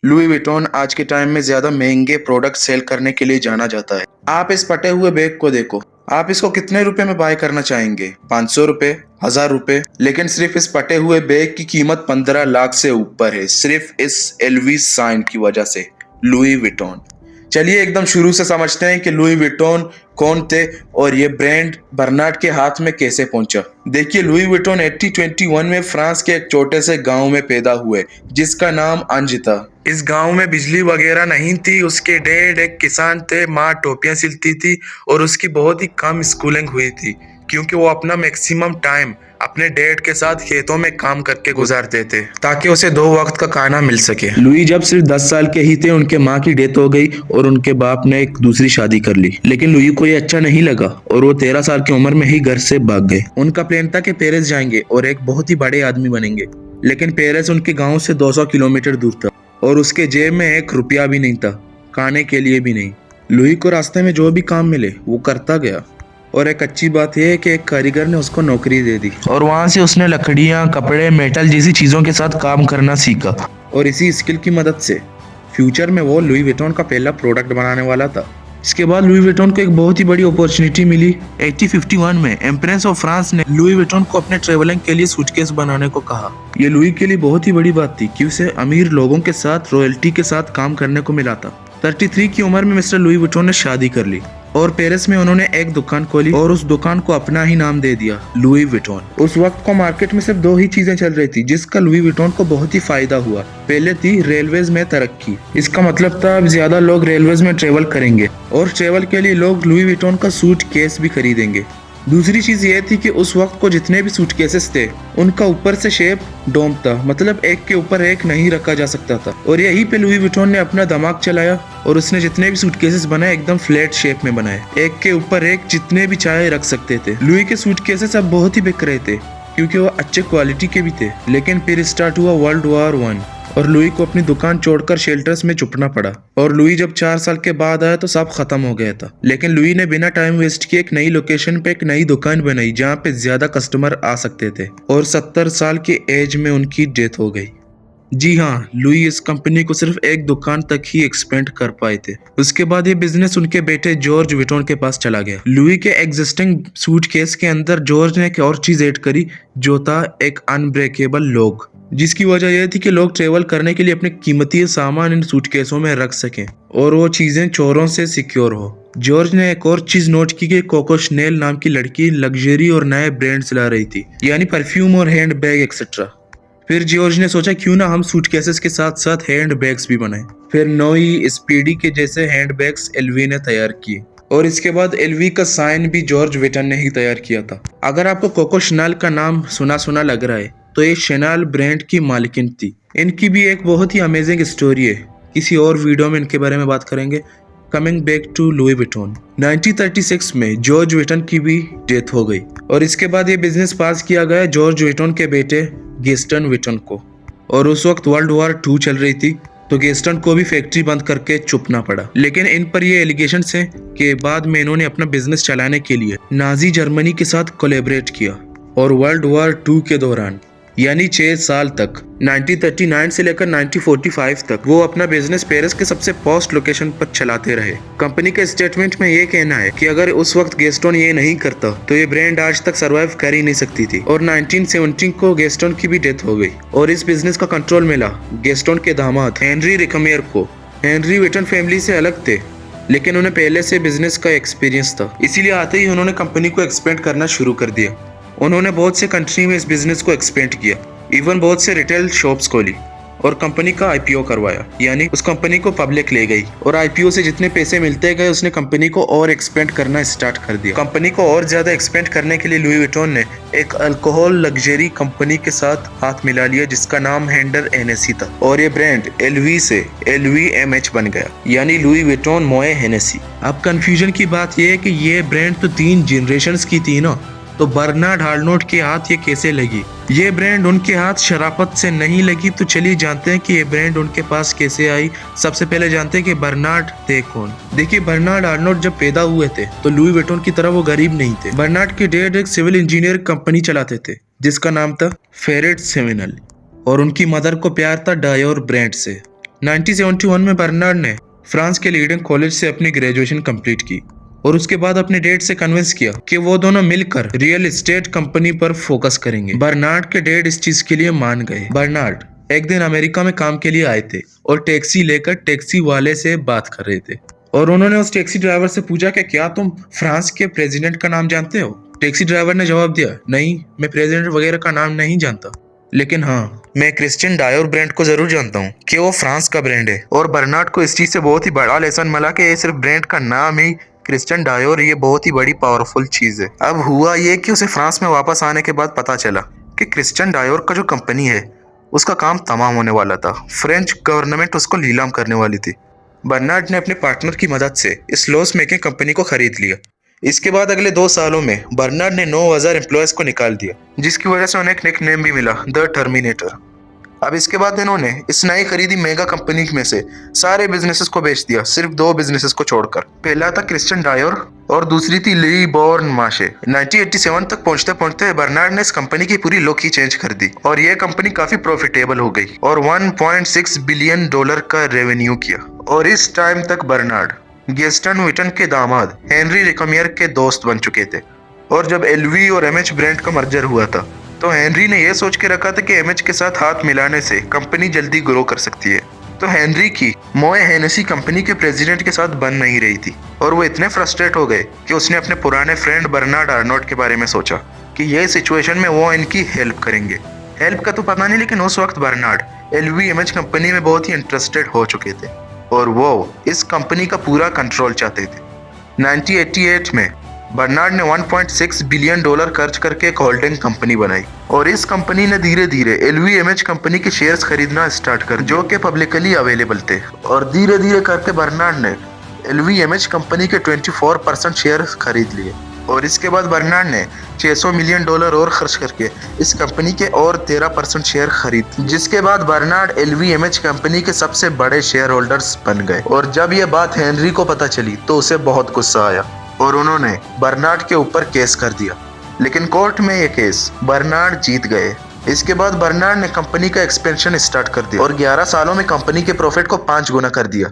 Louis Vuitton आज के time में ज्यादा महंगे प्रोडक्ट सेल करने के लिए जाना जाता है। आप इस पटे हुए बैग को देखो। आप इसको कितने रुपए में बाय करना चाहेंगे? 500 रुपए, 1000 रुपए? लेकिन सिर्फ इस पटे हुए बैग की कीमत 15 लाख से ऊपर है, सिर्फ इस एलवी साइन की वजह से, लुई विटॉन। चलिए एकदम शुरू से समझते हैं कि लुई विटॉन कौन थे और ये ब्रांड बर्नार्ड के हाथ में कैसे पहुंचा। देखिए, लुई विटॉन 1821 में फ्रांस के एक छोटे से गांव में पैदा हुए जिसका नाम अंज था। इस गांव में बिजली वगैरह नहीं थी। उसके डैड एक किसान थे, माँ टोपियां सिलती थी और उसकी बहुत ही कम स्कूलिंग हुई थी क्योंकि वो अपना मैक्सिमम टाइम अपने डैड के साथ खेतों में काम करके गुजारते थे ताकि उसे 2 वक्त का खाना मिल सके। लुई जब सिर्फ 10 साल के ही थे उनके माँ की डेथ हो गई और उनके बाप ने एक दूसरी शादी कर ली। लेकिन लुई को ये अच्छा नहीं लगा और वो 13 साल की उम्र में ही घर से भाग गए। उनका प्लान था कि पेरिस जाएंगे और एक बहुत ही बड़े आदमी बनेंगे। लेकिन पेरिस उनके गाँव से 200 किलोमीटर दूर था और उसके जेब में 1 रुपया भी नहीं था, खाने के लिए भी नहीं। लुई को रास्ते में जो भी काम मिले वो करता गया और एक अच्छी बात यह है कि एक कारीगर ने उसको नौकरी दे दी और वहां से उसने लकड़ियां, कपड़े, मेटल जैसी चीजों के साथ काम करना सीखा और इसी स्किल की मदद से फ्यूचर में वो लुई विटॉन का पहला प्रोडक्ट बनाने वाला था। इसके बाद लुई विटॉन को एक बहुत ही बड़ी अपॉर्चुनिटी मिली। 1851 में एम्प्रेस ऑफ फ्रांस ने लुई विटॉन को अपने ट्रेवलिंग के लिए सूटकेस बनाने को कहा। ये लुई के लिए बहुत ही बड़ी बात थी कि उसे अमीर लोगों के साथ रॉयल्टी के साथ काम करने को मिला था। 33 की उम्र में मिस्टर लुई विटॉन ने शादी कर ली और पेरिस में उन्होंने एक दुकान खोली और उस दुकान को अपना ही नाम दे दिया, लुई विटॉन। उस वक्त को मार्केट में सिर्फ 2 ही चीजें चल रही थी जिसका लुई विटॉन को बहुत ही फायदा हुआ। पहले थी रेलवेज में तरक्की। इसका मतलब था अब ज्यादा लोग रेलवेज में ट्रेवल करेंगे और ट्रेवल के लिए लोग लुई विटॉन का सूट केस भी खरीदेंगे। दूसरी चीज ये थी कि उस वक्त को जितने भी सूटकेसेस थे उनका ऊपर से शेप डोम था, मतलब एक के ऊपर एक नहीं रखा जा सकता था। और यहीं पे लुई विटॉन ने अपना दिमाग चलाया और उसने जितने भी सूटकेसेस बनाए एकदम फ्लैट शेप में बनाए, एक के ऊपर एक जितने भी चाहे रख सकते थे। लुई के सूटकेसेस अब बहुत ही बिक रहे थे क्योंकि वो अच्छे क्वालिटी के भी थे। लेकिन फिर स्टार्ट हुआ वर्ल्ड वॉर 1 और लुई को अपनी दुकान छोड़कर शेल्टर्स में छुपना पड़ा। और लुई जब 4 साल के बाद आया तो सब खत्म हो गया था। लेकिन लुई ने बिना टाइम वेस्ट किए एक नई लोकेशन पे एक नई दुकान बनाई जहाँ पे ज्यादा कस्टमर आ सकते थे और 70 साल की एज में उनकी डेथ हो गई। जी हाँ, लुई इस कंपनी को सिर्फ एक दुकान तक ही एक्सपेंड कर पाए थे। उसके बाद ये बिजनेस उनके बेटे जॉर्ज विटॉन के पास चला गया। लुई के एग्जिस्टिंग सूटकेस के अंदर जॉर्ज ने एक और चीज ऐड करी जो था एक अनब्रेकेबल लॉक, जिसकी वजह यह थी कि लोग ट्रेवल करने के लिए अपने कीमती सामान इन सूटकेसों में रख सकें और वो चीजें चोरों से सिक्योर हो। जॉर्ज ने एक और चीज नोट की कि कोको शनेल नाम की लड़की लग्जरी और नए ब्रांड्स ला रही थी, यानी परफ्यूम और हैंड बैग एक्सेट्रा। फिर जॉर्ज ने सोचा क्यों ना हम सूटकेसेस के साथ साथ हैंड बैग्स भी बनाएं। फिर नोई, स्पीडी के जैसे हैंड बैग्स एलवी ने तैयार किए और इसके बाद एलवी का साइन भी जॉर्ज विटॉन ने ही तैयार किया था। अगर आपको कोको शनेल का नाम सुना सुना लग रहा है तो ये शनेल ब्रांड की मालिकिन थी। इनकी भी एक बहुत ही अमेजिंग स्टोरी है, किसी और वीडियो में इनके बारे में बात करेंगे। Coming back to Louis 1936 में जॉर्ज विटॉन की भी डेथ हो गई और इसके बाद ये बिजनेस पास किया गया जॉर्ज विटॉन के बेटे गेस्टन विटॉन को। और उस वक्त वर्ल्ड वॉर 2 चल रही थी तो गेस्टन को भी फैक्ट्री बंद करके छुपना पड़ा। लेकिन इन पर ये एलिगेशंस हैं कि बाद में इन्होंने अपना बिजनेस चलाने के लिए नाजी जर्मनी के साथ कोलैबोरेट किया और वर्ल्ड वॉर 2 के दौरान यानी 6 साल तक 1939 से लेकर 1945 तक वो अपना बिजनेस पेरिस के सबसे पॉस्ट लोकेशन पर चलाते रहे। कंपनी के स्टेटमेंट में ये कहना है कि अगर उस वक्त गेस्टन ये नहीं करता तो ये ब्रांड आज तक सरवाइव कर ही नहीं सकती थी। और 1917 को गेस्टन की भी डेथ हो गई और इस बिजनेस का कंट्रोल मिला गेस्टन के दामाद हेनरी रिकमेयर को। हेनरी विटॉन फैमिली से अलग थे लेकिन उन्हें पहले से बिजनेस का एक्सपीरियंस था, इसीलिए आते ही उन्होंने कंपनी को एक्सपेंड करना शुरू कर दिया। उन्होंने बहुत से कंट्री में इस बिजनेस को एक्सपेंड किया, इवन बहुत से रिटेल शॉप्स खोली और कंपनी का आईपीओ करवाया, यानी उस कंपनी को पब्लिक ले गई। और आईपीओ से जितने पैसे मिलते गए उसने कंपनी को और एक्सपेंड करना स्टार्ट कर दिया। कंपनी को और ज्यादा एक्सपेंड करने के लिए लुई विटॉन ने एक अल्कोहल लग्जरी कंपनी के साथ हाथ मिला लिया जिसका नाम हेंडर एनेसी था और ये ब्रांड एलवी से LVMH बन गया, यानी लुई विटॉन मोए हेनेसी। अब कंफ्यूजन की बात यह है कि ये ब्रांड तो 3 जनरेशंस की थी ना, तो बर्नार्ड आर्नोल्ट के हाथ ये कैसे लगी? ये ब्रांड उनके हाथ शराफत से नहीं लगी। तो चलिए जानते हैं कि ये ब्रांड उनके पास कैसे आई। सबसे पहले जानते हैं कि बर्नार्ड थे कौन। देखिए, बर्नार्ड आर्नोल्ट जब पैदा हुए थे तो लुई विटॉन की तरह वो गरीब नहीं थे। बर्नार्ड के डैड एक सिविल इंजीनियर कंपनी चलाते थे जिसका नाम था फेरेट सेमिनल और उनकी मदर को प्यार था डायोर ब्रांड से। 1971 में बर्नार्ड ने फ्रांस के लीडिंग कॉलेज से अपनी ग्रेजुएशन कंप्लीट की और उसके बाद अपने डैड से कन्विंस किया कि वो दोनों मिलकर रियल एस्टेट कंपनी पर फोकस करेंगे। बर्नार्ड के डैड इस चीज के लिए मान गए। बर्नार्ड एक दिन अमेरिका में काम के लिए आए थे और टैक्सी लेकर टैक्सी वाले से बात कर रहे थे और उन्होंने उस टैक्सी ड्राइवर से पूछा कि क्या तुम फ्रांस के प्रेसिडेंट का नाम जानते हो। टैक्सी ड्राइवर ने जवाब दिया, नहीं, मैं प्रेसिडेंट वगैरह का नाम नहीं जानता, लेकिन हाँ, मैं क्रिश्चियन डायोर ब्रांड को जरूर जानता हूँ कि वो फ्रांस का ब्रांड है। और बर्नार्ड को इस चीज से बहुत ही बड़ा लेसन मिला कि ये सिर्फ ब्रांड का नाम ही क्रिश्चियन डायोर, ये बहुत ही बड़ी पावरफुल चीज है। अब हुआ ये कि उसे फ्रांस में वापस आने के बाद पता चला कि क्रिश्चियन डायोर का जो कंपनी है उसका काम तमाम होने वाला था। फ्रेंच गवर्नमेंट उसको नीलाम करने वाली थी। बर्नार्ड ने अपने पार्टनर की मदद से इस लॉस मेकिंग कंपनी को खरीद लिया। इसके बाद अगले 2 सालों में बर्नार्ड ने 9000 एम्प्लॉयज को निकाल दिया, जिसकी वजह से उन्हें एक निक नेम भी मिला, द टर्मिनेटर। अब इसके बाद इन्होंने इस नई खरीदी मेगा कंपनी में से सारे बिजनेसेस को बेच दिया, सिर्फ 2 बिजनेसेस को छोड़कर। पहला था क्रिश्चियन डायोर और दूसरी थी ली बॉर्न माशे। 1987 तक पहुंचते पहुंचते बर्नार्ड ने इस कंपनी की पूरी लुक ही चेंज कर दी और यह कंपनी काफी प्रॉफिटेबल हो गई और $1.6 बिलियन का रेवेन्यू किया। और इस टाइम तक बर्नार्ड गेस्टन विटन के दामाद हेनरी रिकमियर के दोस्त बन चुके थे। और जब एलवी और एमएच ब्रांड का मर्जर हुआ था तो हेनरी ने यह सोच के रखा था कि एमएच के साथ हाथ मिलाने से कंपनी जल्दी ग्रो कर सकती है। तो हेनरी की मोए हेनेसी कंपनी के प्रेसिडेंट के साथ बन नहीं रही थी और वो इतने फ्रस्ट्रेट हो गए कि उसने अपने पुराने फ्रेंड बर्नार्ड आर्नोल्ड के बारे में सोचा कि यह सिचुएशन में वो इनकी हेल्प करेंगे। हेल्प का तो पता नहीं, लेकिन उस वक्त बर्नार्ड एलवी एमएच कंपनी में बहुत ही इंटरेस्टेड हो चुके थे और वो इस कंपनी का पूरा कंट्रोल चाहते थे। 1988 में बर्नार्ड ने $1.6 बिलियन खर्च करके एक होल्डिंग कंपनी बनाई और इस कंपनी ने धीरे धीरे एलवीएमएच कंपनी के शेयर्स खरीदना स्टार्ट कर, जो कि पब्लिकली अवेलेबल थे। और धीरे धीरे करके बर्नार्ड ने एलवीएमएच कंपनी के 24% शेयर खरीद लिए और इसके बाद बर्नार्ड ने $600 मिलियन और खर्च करके इस कंपनी के और 13% शेयर खरीद, जिसके बाद बर्नार्ड एलवीएमएच कंपनी के सबसे बड़े शेयर होल्डर्स बन गए। और जब यह बात हेनरी को पता चली तो उसे बहुत गुस्सा आया और उन्होंने बर्नार्ड के ऊपर केस कर दिया, लेकिन कोर्ट में यह केस बर्नार्ड जीत गए। इसके बाद बर्नार्ड ने कंपनी का एक्सपेंशन स्टार्ट कर दिया और 11 सालों में कंपनी के प्रॉफिट को 5 गुना कर दिया।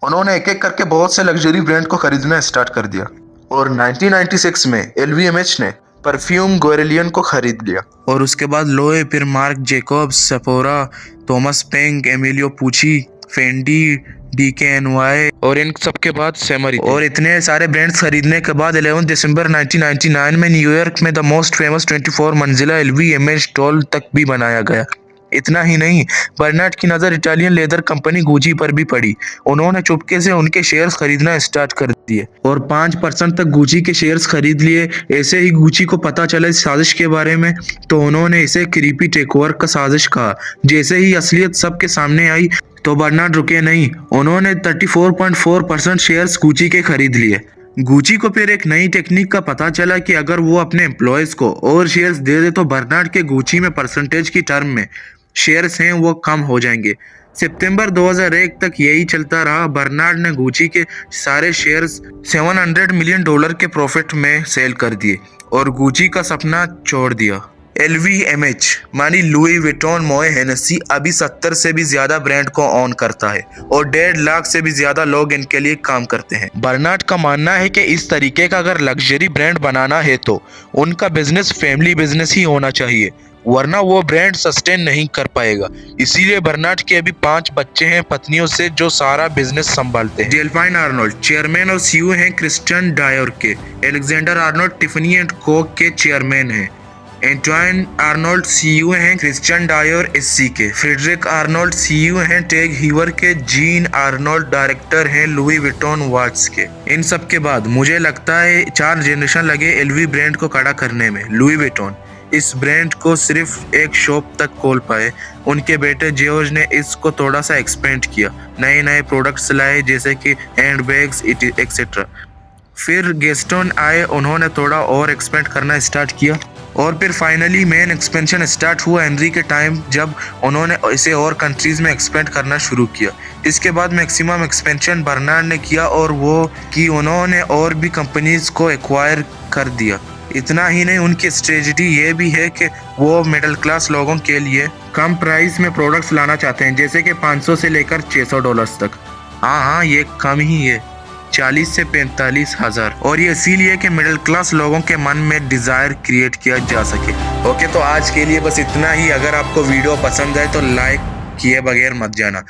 उन्होंने एक एक करके बहुत से लग्जरी ब्रांड को खरीदना स्टार्ट कर दिया और 1996 में एलवीएमएच ने परफ्यूम गोरेलियन को खरीद लिया और उसके बाद लोए, फिर मार्क जेकब्स, सेफोरा, थॉमस पेंग, एमिलियो पुची, फेंडी, DKNY और इन सब के बाद सेमरी। और इतने सारे ब्रांड्स खरीदने के बाद 11 दिसंबर 1999 में न्यूयॉर्क में द मोस्ट फेमस 24 मंजिला LVMH स्टॉल तक भी बनाया गया। इतना ही नहीं, बर्नार्ड की नज़र इटालियन लेदर कंपनी गुची पर भी पड़ी। उन्होंने चुपके से उनके शेयर्स खरीदना स्टार्ट कर दिए और 5% तक गुची के शेयर्स खरीद लिए। ऐसे ही गुची को पता चला इस साजिश के बारे में तो उन्होंने इसे क्रीपी टेकओवर का साजिश कहा। जैसे ही असलियत सबके सामने आई तो बर्नार्ड रुके नहीं, उन्होंने 34.4% शेयर्स गुची के खरीद लिए। गुची को फिर एक नई टेक्निक का पता चला कि अगर वो अपने एम्प्लॉयज को और शेयर्स दे दे तो बर्नार्ड के गुची में परसेंटेज की टर्म में शेयर्स हैं वो कम हो जाएंगे। सितंबर 2001 तक यही चलता रहा। बर्नार्ड ने गुची के सारे शेयर्स $700 मिलियन के प्रॉफिट में सेल कर दिए और गुची का सपना छोड़ दिया। LVMH मानी लुई विटॉन मोए हेनेसी अभी 70 से भी ज्यादा ब्रांड को ऑन करता है और 1.5 लाख से भी ज्यादा लोग इनके लिए काम करते हैं। बर्नार्ड का मानना है कि इस तरीके का अगर लग्जरी ब्रांड बनाना है तो उनका बिजनेस फैमिली बिजनेस ही होना चाहिए, वरना वो ब्रांड सस्टेन नहीं कर पाएगा। इसीलिए बर्नार्ड के अभी 5 बच्चे हैं पत्नियों से जो सारा बिजनेस संभालते हैं। डेल्फाइन आर्नोल्ड चेयरमैन और CEO हैं क्रिश्चियन डायोर के। Alexander Arnold Tiffany and Coke के चेयरमैन हैं। एंटवाइन आर्नोल्ड CEO हैं क्रिश्चियन डायोर SC के। फ्रेडरिक आर्नोल्ड CEO हैं टैग हीवर के। जीन आर्नोल्ड डायरेक्टर हैं लुई विटॉन वॉच के। इन सब के बाद मुझे लगता है 4 जनरेशन लगे LV ब्रांड को खड़ा करने में। लुई विटॉन इस ब्रांड को सिर्फ एक शॉप तक खोल पाए, उनके बेटे जॉर्ज ने इसको थोड़ा सा एक्सपेंड किया, नए नए प्रोडक्ट्स लाए जैसे कि हैंड बैग्स एक्सेट्रा। फिर गेस्टन आए, उन्होंने थोड़ा और एक्सपेंड करना स्टार्ट किया और फिर फाइनली मेन एक्सपेंशन स्टार्ट हुआ हेनरी के टाइम जब उन्होंने इसे और कंट्रीज में एक्सपेंड करना शुरू किया। इसके बाद मैक्सिमम एक्सपेंशन बर्नार्ड ने किया और वो कि उन्होंने और भी कंपनीज को एक्वायर कर दिया। इतना ही नहीं, उनकी स्ट्रेटजी ये भी है कि वो मिडिल क्लास लोगों के लिए कम प्राइस में प्रोडक्ट्स लाना चाहते हैं, जैसे कि 500 से लेकर $600 तक। हाँ, ये कम ही है, 40 से 45 हजार। और ये इसीलिए कि मिडिल क्लास लोगों के मन में डिजायर क्रिएट किया जा सके। ओके, तो आज के लिए बस इतना ही। अगर आपको वीडियो पसंद आए तो लाइक किए बगैर मत जाना।